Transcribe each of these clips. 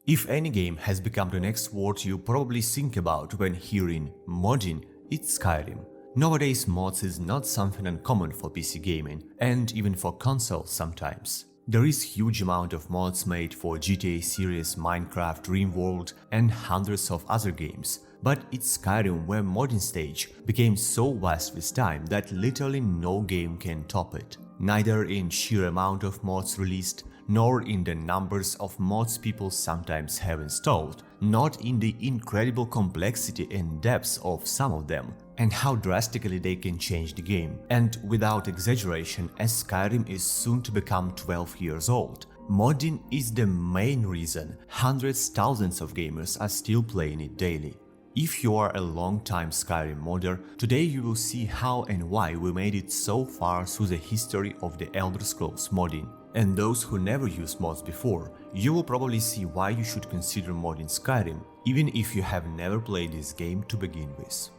If any game has become the next word you probably think about when hearing modding, it's Skyrim. Nowadays mods is not something uncommon for PC gaming, and even for consoles sometimes. There is huge amount of mods made for GTA series, Minecraft, RimWorld and hundreds of other games. But it's Skyrim where modding stage became so vast with time that literally no game can top it. Neither in sheer amount of mods released, nor in the numbers of mods people sometimes have installed, not in the incredible complexity and depth of some of them, and how drastically they can change the game. And without exaggeration, as Skyrim is soon to become 12 years old, modding is the main reason hundreds, thousands of gamers are still playing it daily. If you are a long-time Skyrim modder, today you will see how and why we made it so far through the history of the Elder Scrolls modding. And those who never used mods before, you will probably see why you should consider modding Skyrim, even if you have never played this game to begin with.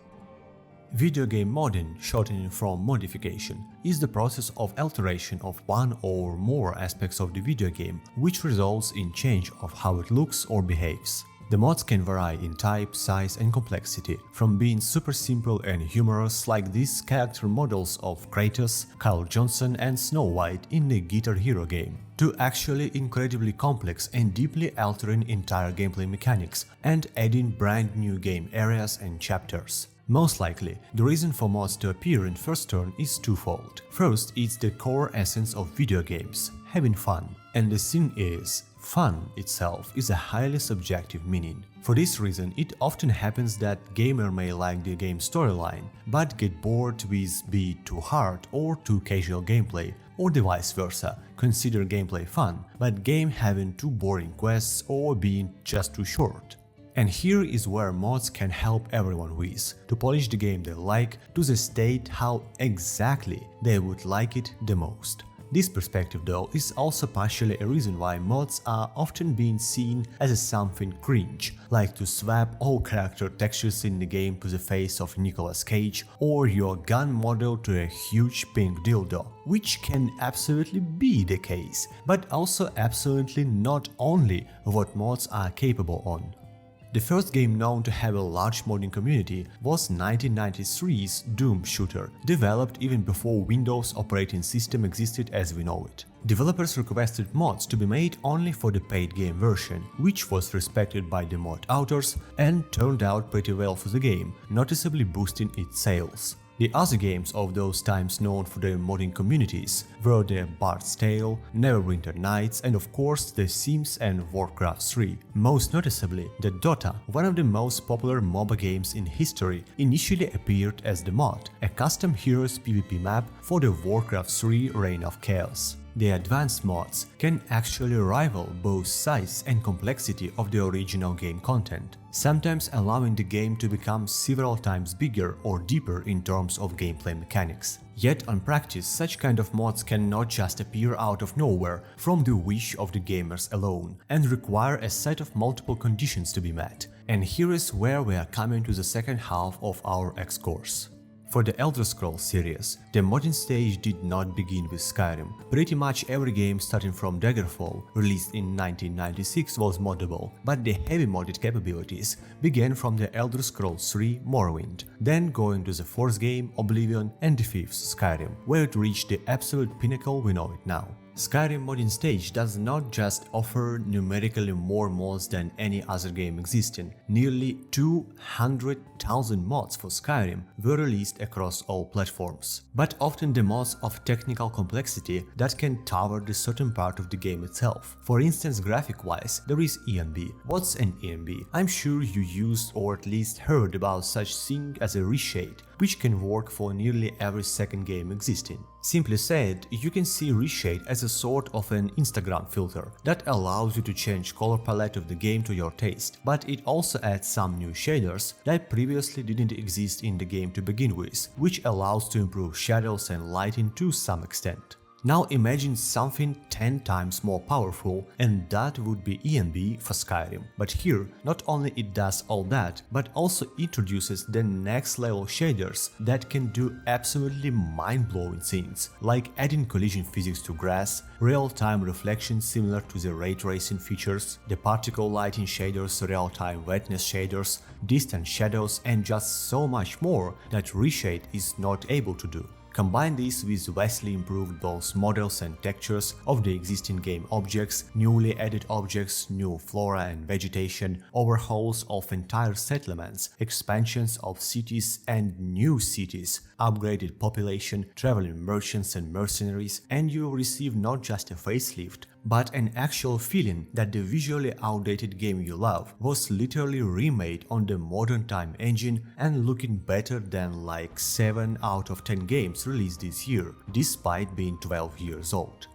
Video game modding, shortening from modification, is the process of alteration of one or more aspects of the video game, which results in change of how it looks or behaves. The mods can vary in type, size and complexity, from being super simple and humorous like these character models of Kratos, Kyle Johnson and Snow White in the Guitar Hero game, to actually incredibly complex and deeply altering entire gameplay mechanics and adding brand new game areas and chapters. Most likely, the reason for mods to appear in first turn is twofold. First, it's the core essence of video games, having fun. And the thing is, fun itself is a highly subjective meaning. For this reason, it often happens that gamer may like the game storyline, but get bored with be it too hard or too casual gameplay, or the vice versa, consider gameplay fun, but game having too boring quests or being just too short. And here is where mods can help everyone with, to polish the game they like to the state how exactly they would like it the most. This perspective though is also partially a reason why mods are often being seen as a something cringe, like to swap all character textures in the game to the face of Nicolas Cage or your gun model to a huge pink dildo, which can absolutely be the case, but also absolutely not only what mods are capable on. The first game known to have a large modding community was 1993's Doom shooter, developed even before Windows operating system existed as we know it. Developers requested mods to be made only for the paid game version, which was respected by the mod authors and turned out pretty well for the game, noticeably boosting its sales. The other games of those times known for their modding communities were the Bard's Tale, Neverwinter Nights and of course The Sims and Warcraft 3. Most noticeably, the Dota, one of the most popular MOBA games in history, initially appeared as the mod, a custom heroes PvP map for the Warcraft 3 Reign of Chaos. The advanced mods can actually rival both size and complexity of the original game content, sometimes allowing the game to become several times bigger or deeper in terms of gameplay mechanics. Yet on practice, such kind of mods cannot just appear out of nowhere from the wish of the gamers alone, and require a set of multiple conditions to be met. And here is where we are coming to the second half of our X-course. For the Elder Scrolls series, the modding stage did not begin with Skyrim. Pretty much every game starting from Daggerfall, released in 1996, was moddable, but the heavy modded capabilities began from the Elder Scrolls 3 Morrowind, then going to the fourth game, Oblivion, and the fifth, Skyrim, where it reached the absolute pinnacle we know it now. Skyrim modding stage does not just offer numerically more mods than any other game existing. Nearly 200,000 mods for Skyrim were released across all platforms, but often the mods of technical complexity that can tower the certain part of the game itself. For instance, graphic-wise, there is ENB. What's an ENB? I'm sure you used or at least heard about such thing as a reshade, which can work for nearly every second game existing. Simply said, you can see reshade as a sort of an Instagram filter that allows you to change color palette of the game to your taste, but it also adds some new shaders that previously didn't exist in the game to begin with, which allows to improve shadows and lighting to some extent. Now imagine something 10 times more powerful, and that would be ENB for Skyrim. But here, not only it does all that, but also introduces the next level shaders that can do absolutely mind-blowing things, like adding collision physics to grass, real-time reflection similar to the ray tracing features, the particle lighting shaders, real-time wetness shaders, distant shadows, and just so much more that Reshade is not able to do. Combine this with vastly improved both models and textures of the existing game objects, newly added objects, new flora and vegetation, overhauls of entire settlements, expansions of cities and new cities, upgraded population, traveling merchants and mercenaries, and you receive not just a facelift, but an actual feeling that the visually outdated game you love was literally remade on the modern time engine and looking better than like 7 out of 10 games released this year, despite being 12 years old.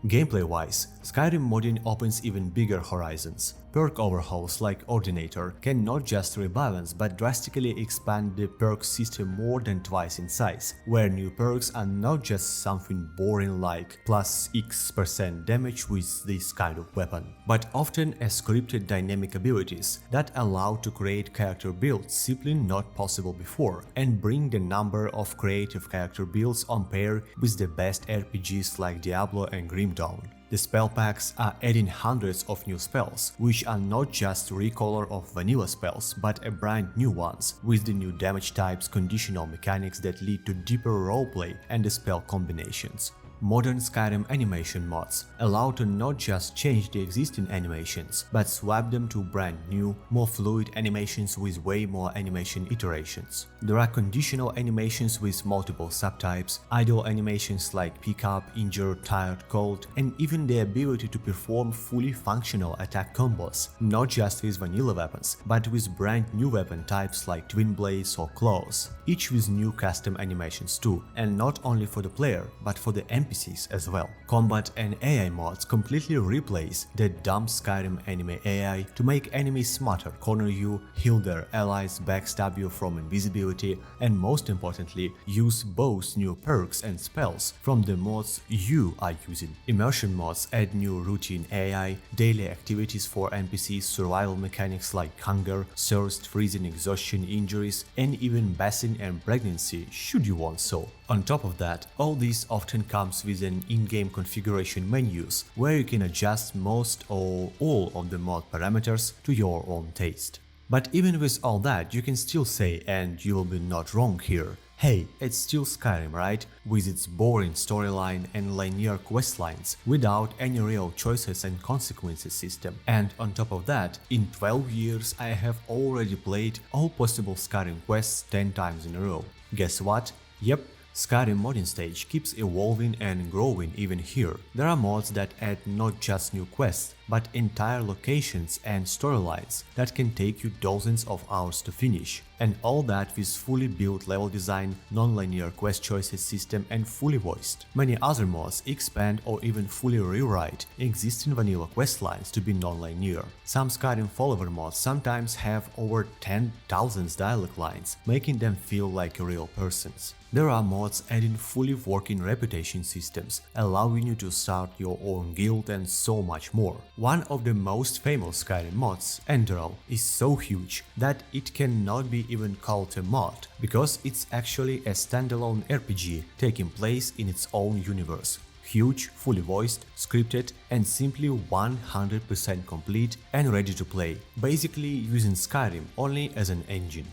Gameplay-wise, Skyrim modding opens even bigger horizons. Perk overhauls like Ordinator can not just rebalance but drastically expand the perk system more than twice in size, where new perks are not just something boring like plus X% damage with this kind of weapon, but often as scripted dynamic abilities that allow to create character builds simply not possible before, and bring the number of creative character builds on par with the best RPGs like Diablo and Grim Dawn. The spell packs are adding hundreds of new spells, which are not just recolor of vanilla spells, but a brand new ones, with the new damage types, conditional mechanics that lead to deeper roleplay and the spell combinations. Modern Skyrim animation mods allow to not just change the existing animations, but swap them to brand new, more fluid animations with way more animation iterations. There are conditional animations with multiple subtypes, idle animations like pick up, injure, tired, cold, and even the ability to perform fully functional attack combos, not just with vanilla weapons, but with brand new weapon types like twin blades or claws, each with new custom animations too, and not only for the player, but for the NPCs as well. Combat and AI mods completely replace the dumb Skyrim anime AI to make enemies smarter, corner you, heal their allies, backstab you from invisibility, and most importantly, use both new perks and spells from the mods you are using. Immersion mods add new routine AI, daily activities for NPCs, survival mechanics like hunger, thirst, freezing, exhaustion, injuries, and even bathing and pregnancy, should you want so. On top of that, all this often comes with an in-game configuration menus where you can adjust most or all of the mod parameters to your own taste. But even with all that, you can still say, and you will be not wrong here, hey, it's still Skyrim, right? With its boring storyline and linear questlines, without any real choices and consequences system. And on top of that, in 12 years I have already played all possible Skyrim quests 10 times in a row. Guess what? Yep. Skyrim modding stage keeps evolving and growing even here. There are mods that add not just new quests, but entire locations and storylines that can take you dozens of hours to finish. And all that with fully built level design, non-linear quest choices system and fully voiced. Many other mods expand or even fully rewrite existing vanilla quest lines to be non-linear. Some Skyrim follower mods sometimes have over 10,000 dialogue lines, making them feel like real persons. There are mods adding fully working reputation systems, allowing you to start your own guild and so much more. One of the most famous Skyrim mods, Enderal, is so huge that it cannot be even called a mod, because it's actually a standalone RPG taking place in its own universe. Huge, fully voiced, scripted, and simply 100% complete and ready to play, basically using Skyrim only as an engine.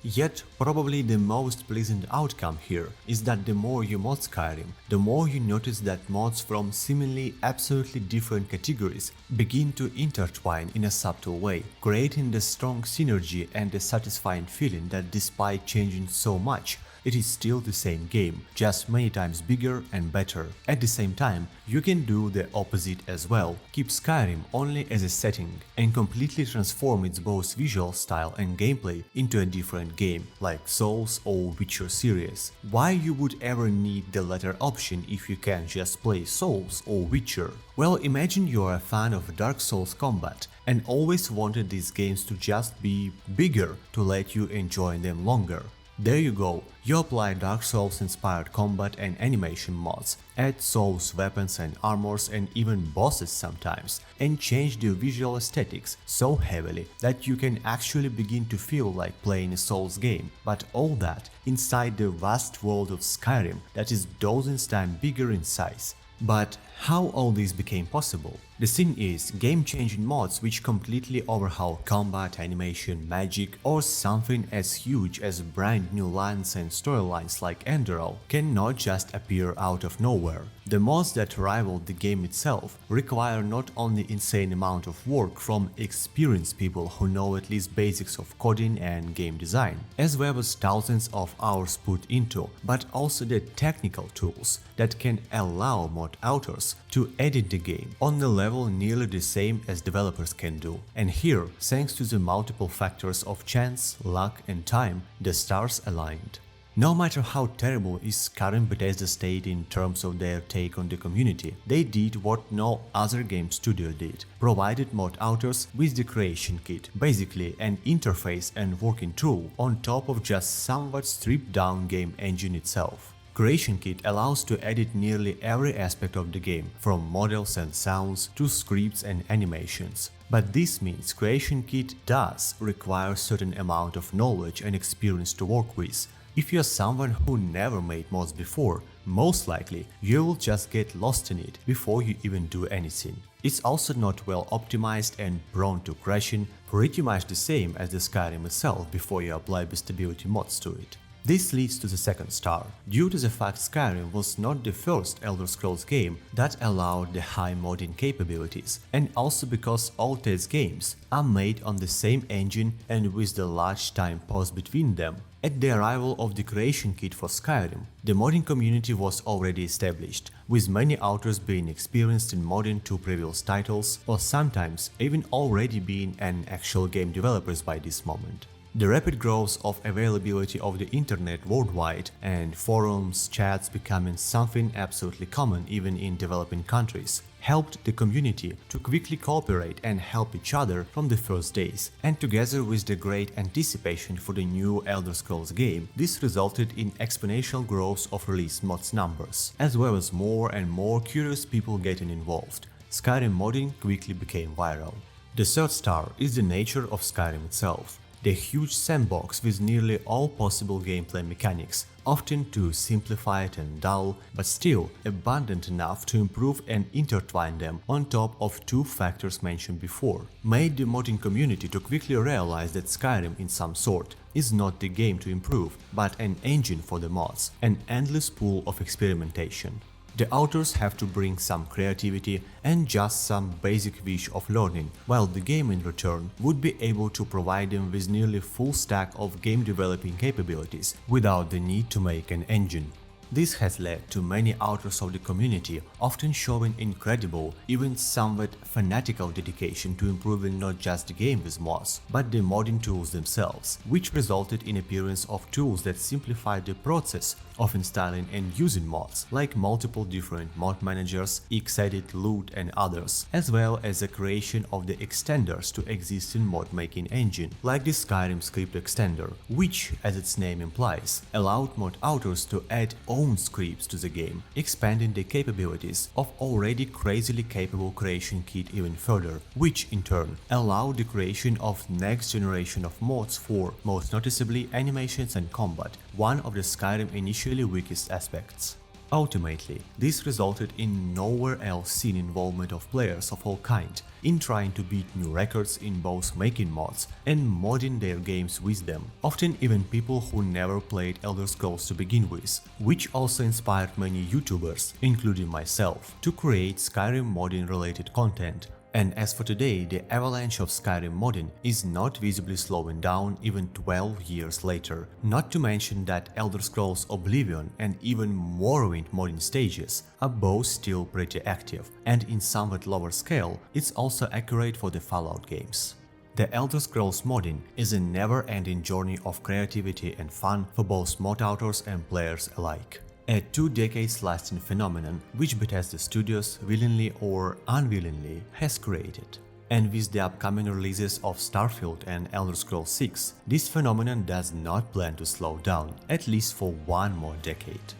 Yet, probably the most pleasant outcome here is that the more you mod Skyrim, the more you notice that mods from seemingly absolutely different categories begin to intertwine in a subtle way, creating the strong synergy and the satisfying feeling that despite changing so much, it is still the same game, just many times bigger and better. At the same time, you can do the opposite as well, keep Skyrim only as a setting, and completely transform its both visual style and gameplay into a different game, like Souls or Witcher series. Why you would ever need the latter option if you can just play Souls or Witcher? Well, imagine you're a fan of Dark Souls combat and always wanted these games to just be bigger to let you enjoy them longer. There you go, you apply Dark Souls-inspired combat and animation mods, add Souls weapons and armors and even bosses sometimes, and change the visual aesthetics so heavily that you can actually begin to feel like playing a Souls game, but all that inside the vast world of Skyrim that is dozens times bigger in size. But how all this became possible? The thing is, game-changing mods which completely overhaul combat, animation, magic, or something as huge as brand new lines and storylines like Enderal cannot just appear out of nowhere. The mods that rival the game itself require not only insane amount of work from experienced people who know at least basics of coding and game design, as well as thousands of hours put into, but also the technical tools that can allow mod authors to edit the game on the level nearly the same as developers can do. And here, thanks to the multiple factors of chance, luck and time, the stars aligned. No matter how terrible is current Bethesda state in terms of their take on the community, they did what no other game studio did, provided mod authors with the creation kit, basically an interface and working tool on top of just somewhat stripped down game engine itself. Creation Kit allows to edit nearly every aspect of the game, from models and sounds to scripts and animations. But this means Creation Kit does require a certain amount of knowledge and experience to work with. If you're someone who never made mods before, most likely you will just get lost in it before you even do anything. It's also not well optimized and prone to crashing, pretty much the same as the Skyrim itself before you apply stability mods to it. This leads to the second star, due to the fact Skyrim was not the first Elder Scrolls game that allowed the high modding capabilities, and also because all these games are made on the same engine and with the large time pause between them. At the arrival of the creation kit for Skyrim, the modding community was already established, with many authors being experienced in modding to previous titles, or sometimes even already being an actual game developers by this moment. The rapid growth of availability of the internet worldwide and forums, chats becoming something absolutely common even in developing countries helped the community to quickly cooperate and help each other from the first days, and together with the great anticipation for the new Elder Scrolls game, this resulted in exponential growth of release mods numbers, as well as more and more curious people getting involved. Skyrim modding quickly became viral. The third star is the nature of Skyrim itself. The huge sandbox with nearly all possible gameplay mechanics, often too simplified and dull, but still abundant enough to improve and intertwine them on top of two factors mentioned before, made the modding community to quickly realize that Skyrim in some sort is not the game to improve, but an engine for the mods, an endless pool of experimentation. The authors have to bring some creativity and just some basic wish of learning, while the game in return would be able to provide them with nearly full stack of game developing capabilities without the need to make an engine. This has led to many authors of the community often showing incredible, even somewhat fanatical dedication to improving not just the game with mods, but the modding tools themselves, which resulted in appearance of tools that simplified the process of installing and using mods, like multiple different mod managers, Xedit, Loot and others, as well as the creation of the extenders to existing mod making engine, like the Skyrim script extender, which, as its name implies, allowed mod authors to add own scripts to the game, expanding the capabilities of already crazily capable creation kit even further, which in turn allowed the creation of next generation of mods for, most noticeably, animations and combat, one of the Skyrim initially weakest aspects. Ultimately, this resulted in nowhere else seen involvement of players of all kind in trying to beat new records in both making mods and modding their games with them, often even people who never played Elder Scrolls to begin with, which also inspired many YouTubers, including myself, to create Skyrim modding related content. And as for today, the avalanche of Skyrim modding is not visibly slowing down even 12 years later, not to mention that Elder Scrolls Oblivion and even Morrowind modding stages are both still pretty active, and in somewhat lower scale, it's also accurate for the Fallout games. The Elder Scrolls modding is a never-ending journey of creativity and fun for both mod authors and players alike. A 2 decades lasting phenomenon which Bethesda Studios willingly or unwillingly has created. And with the upcoming releases of Starfield and Elder Scrolls 6, this phenomenon does not plan to slow down, at least for one more decade.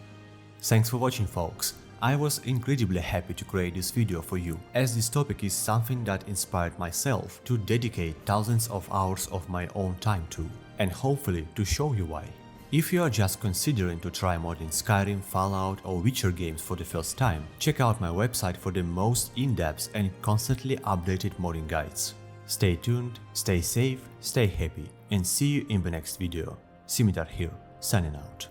Thanks for watching, folks. I was incredibly happy to create this video for you, as this topic is something that inspired myself to dedicate thousands of hours of my own time to, and hopefully to show you why. If you are just considering to try modding Skyrim, Fallout or Witcher games for the first time, check out my website for the most in-depth and constantly updated modding guides. Stay tuned, stay safe, stay happy, and see you in the next video. Sinitar here, signing out.